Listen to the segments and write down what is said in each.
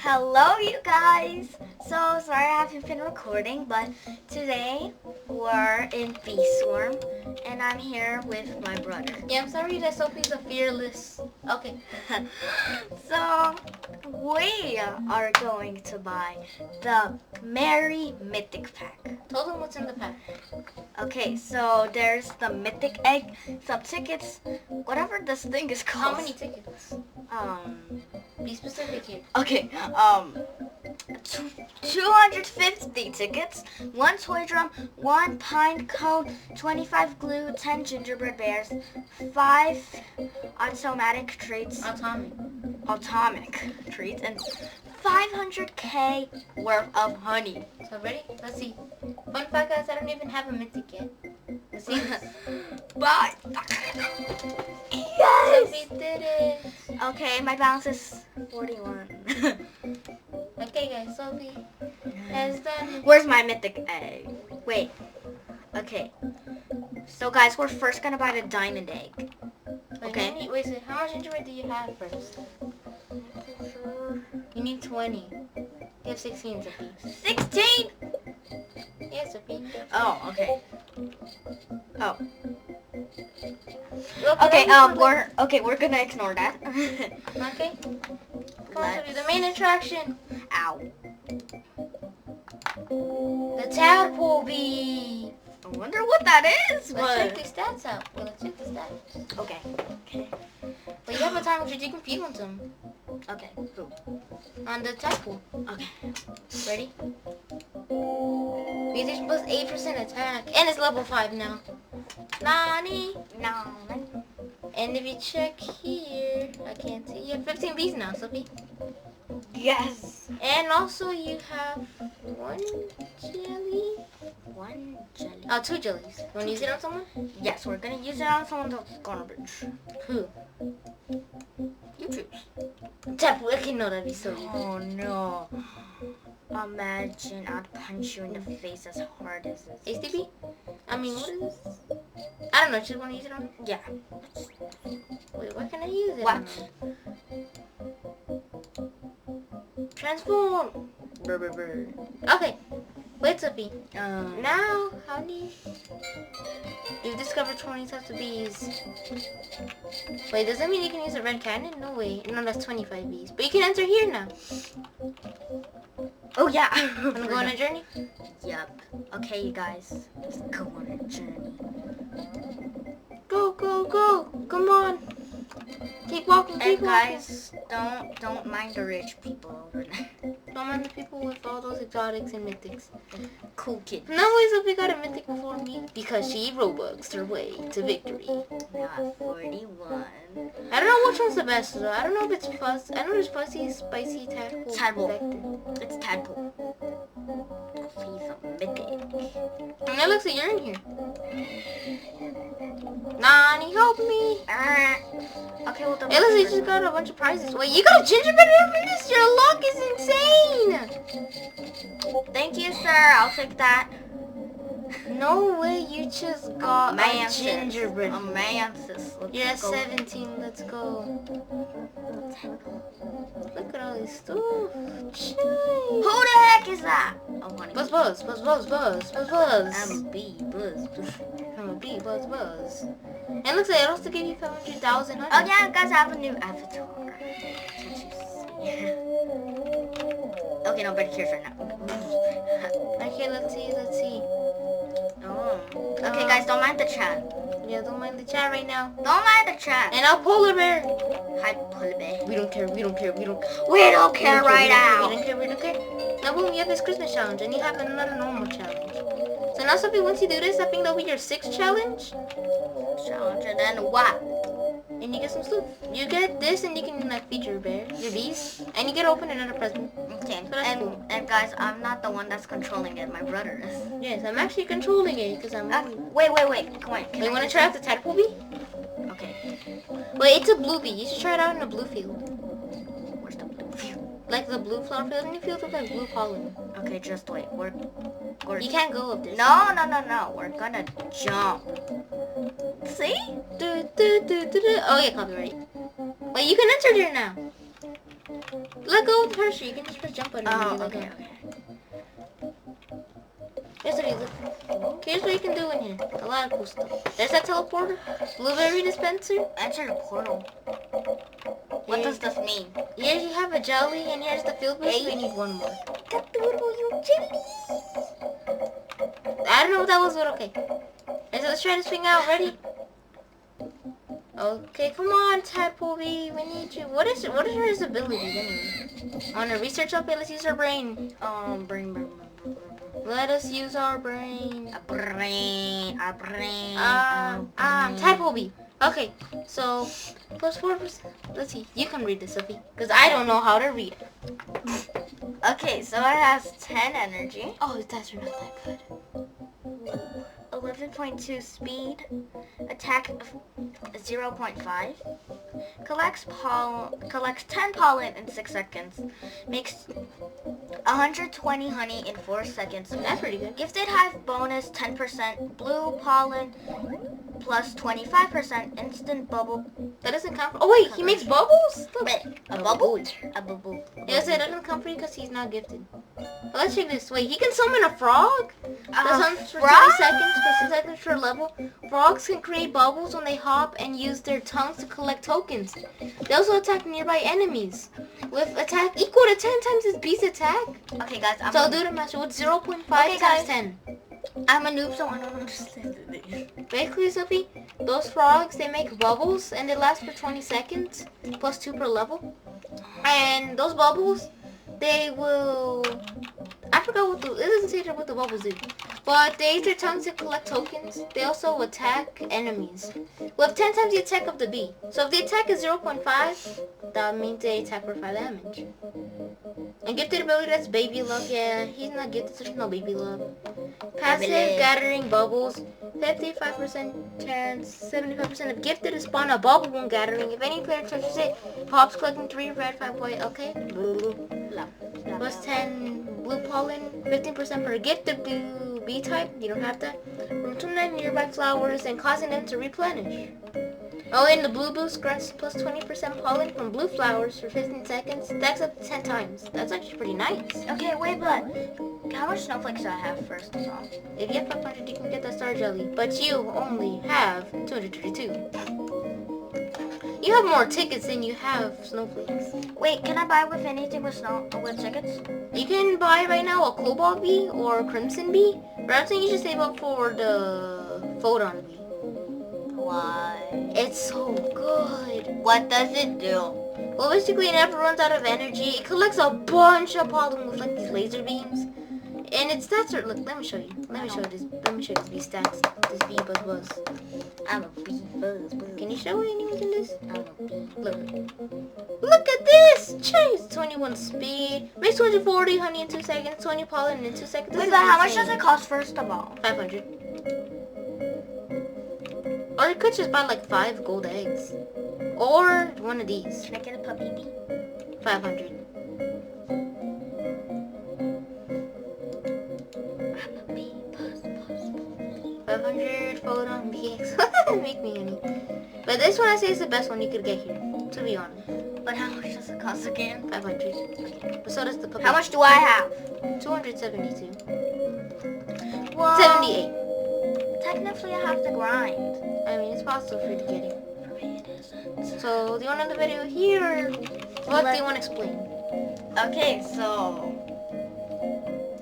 Hello, you guys. So sorry I haven't been recording, but today we're in B-Storm, and I'm here with my brother. Yeah, I'm sorry that Sophie's a fearless. Okay. So we are going to buy the Merry Mythic pack. Tell them what's in the pack. Okay, so there's the Mythic egg, some tickets, whatever this thing is called. How many tickets? Be specific here. Okay, 250 tickets, 1 toy drum, 1 pine cone, 25 glue, 10 gingerbread bears, 5 automatic treats, atomic treats, and 500k worth of honey. So ready? Let's see. Fun fact, guys, I don't even have a Mythic yet. Let's see. Bye. Yes! Sophie did it. Okay, my balance is 41. Okay, guys, Sophie has done it. Where's my Mythic egg? Wait. Okay. So, guys, we're first gonna buy the diamond egg. Okay. Wait, so how much gingerbread do you have first? You need 20. You have 16, Sophie. 16? Yes, Sophie. Oh, okay. Oh. Okay, we're gonna ignore that. Okay. Come on, Sophie, the main attraction. Ow. The tadpole bee. I wonder what that is. Let's check the stats out. Well, let's check the stats. Okay. But you have a time which you can feed them. Okay. Cool. On the tadpole. Okay. Ready? Music plus 8% attack. And it's level 5 now. Nani? No. And if you check here, I can't see. You have 15 bees now, Sophie. Yes. And also you have 1 jelly. 1 jelly. Oh, 2 jellies. You want to use it on someone? Yes, we're gonna use it on someone's garbage. Who? You choose. Tadpole. Okay, no, that'd be so easy. Oh no. Imagine I'd punch you in the face as hard as this. HDB? I mean, what is this? I don't know. Just want to use it on? Yeah. Wait, what can I use it What? on? Transform. Brr, brr, brr. Okay. Wait, Sophie. Now, how do you... You've discovered 20 types of bees. Wait, does that mean you can use a red cannon? No way. No, that's 25 bees. But you can enter here now. Oh yeah. Wanna go on a journey? Yep. Okay, you guys. Let's go on a journey. Go, go, go. Come on. Keep walking, keep And walking. guys, don't mind the rich people over there. Don't mind the people with all those exotics and mythics. Cool kids. No way Sophie got a mythic before me. Because she Robuxed her way to victory. Not 41. I don't know which one's the best though. I don't know if it's fuzz. I know there's fuzzy, spicy, tadpole. Tadpole. It's tadpole. He's a mythic. And it looks like you're in here. Nani, help me. Okay, well, It looks like you just got a bunch of prizes. Wait, you got a gingerbread from this? Your luck is insane. Thank you, sir. I'll take that. No way, you just got a gingerbread. A mantis. You're at 17. Let's go. Look at all this stuff. Who the heck is that? Oh, honey. Buzz, buzz, buzz, buzz, buzz, buzz, buzz. I'm a bee. Buzz. I'm a bee. Buzz, buzz. And it looks like it also gave you 500,000 honey. Oh yeah, guys, I have a new avatar. Can't you see? Okay, no, but here's right now. Okay, let's see, let's see. Oh. Okay, guys, don't mind the chat. Yeah, don't mind the chat right now. Don't mind the chat. And I'll polar bear. Hi, polar bear. We don't care, we don't care, we don't care. We don't care right now. We don't care, we don't care. Now boom, you have this Christmas challenge and you have another normal challenge. So now Sophie, once you do this, I think that'll be your 6th challenge. Challenge, and then what? And you get some stuff. You get this and you can like feed your bear, your bees. And you get to open another present. Okay, So that's cool. and guys, I'm not the one that's controlling it. My brother is. Yes, I'm actually controlling it because I'm... Wait. Come on. You want to try out the tadpole bee? Okay. Wait, it's a blue bee. You should try it out in a blue field. Where's the blue field? Like the blue flower field in the field with like blue pollen. Okay, just wait. You can't go up this. No. We're gonna jump. See? Oh yeah, copyright. Wait, you can enter there now. Let go of the pressure. You can just press jump button. Oh, and okay. Here's what you look. Here's what you can do in here. A lot of cool stuff. There's that teleporter. Blueberry dispenser. Enter the portal. What does this mean? Here you have a jelly, and here's the field boost. We need one more. I don't know what that was, but okay. So let's try to swing out. Ready? Okay, come on, Tadpole B. We need you. What is his ability anyway? On a research update, let's use our brain. Brain. Let us use our brain. A brain. Tadpole B. Okay, so plus 4%. Let's see. You can read this, Sophie, because I don't know how to read. Okay, so it has 10 energy. Oh, his stats are not that good. 11.2 speed, attack of 0.5, collects 10 pollen in 6 seconds, makes 120 honey in 4 seconds. That's pretty good. Gifted Hive bonus 10%, blue pollen plus 25%, instant bubble. That doesn't count for... Oh wait, he makes bubbles? Look. Wait, a bubble? A bubble. Yes, it doesn't count for you because he's not gifted. Well, let's check this. Wait, he can summon a frog? That's for 20 seconds, for 6 seconds per level. Frogs can create bubbles when they hop and use their tongues to collect tokens. They also attack nearby enemies. With attack equal to 10 times his beast attack. Okay, guys. So do the math. With 0.5 times 10. I'm a noob, so I don't understand this. Basically, Sophie, those frogs, they make bubbles, and they last for 20 seconds, plus 2 per level. And those bubbles, they will... I forgot what the... It doesn't say what the bubbles do. But they use their tongues to collect tokens. They also attack enemies. With 10 times the attack of the bee. So if the attack is 0.5, that means they attack for 5 damage. And gifted ability, that's baby love. Yeah, he's not gifted, so there's no baby love. Passive, gathering bubbles. 55% chance, 75% of gifted to spawn a bubble when gathering. If any player touches it, pops collecting 3 red, 5 white. Okay. Plus 10 blue pollen, 15% per gifted blue bee type. You don't have that. From 29 nearby flowers and causing them to replenish. Oh, and the blue boost grants plus 20% pollen from blue flowers for 15 seconds. Stacks up to 10 times. That's actually pretty nice. Okay, wait, but how much snowflakes do I have first of all? If you have 500, you can get that star jelly. But you only have 232. You have more tickets than you have snowflakes. Wait, can I buy with anything with tickets? You can buy right now a cobalt bee or a crimson bee. But I'm saying you should save up for the photon bee. Why? It's so good. What does it do? Well, basically it never runs out of energy. It collects a bunch of pollen with like these laser beams. And its stats are, look, let me show you. Let me show you this bee stats. This bee buzz. I'm a bee buzz. Can you show anyone in this? I'm a bee. Look at this! Chase! 21 speed. Makes 240 honey in 2 seconds. 20 pollen in 2 seconds. Wait, but how much does it cost first of all? 500. Or you could just buy like 5 gold eggs. Or one of these. Can I get a puppy bee? 500. I'm a bee buzz. 500 photon BX. Make me any. But this one I say is the best one you could get here. To be honest. But how much does it cost again? 500. But so does the puppy. How much do I have? 272. Well, 78. Technically, I have to grind. I mean, it's possible for you to get it. For me, it isn't. So, do you want to end the video here? Or what do you want to explain? Okay, so...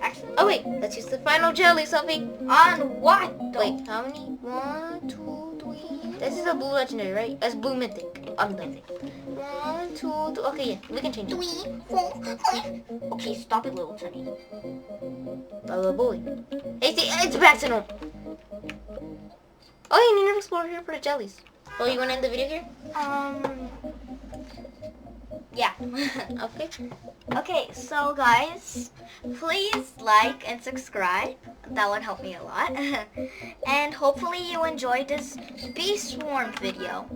Actually... Oh, wait. Let's use the final jelly, Sophie. On what? Wait, how many? 1, 2, 3. This is a blue legendary, right? That's blue mythic. I'm done. 1, 2, 3. Okay, yeah. We can change it. 3, 4, 5. Okay, stop it, little Teddy. Oh, boy. It's back to normal. Oh, you need to explore here for the jellies. Oh, you want to end the video here? Yeah. Okay. Okay, so guys, please like and subscribe. That would help me a lot. And hopefully you enjoyed this bee swarm video.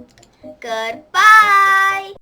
Goodbye!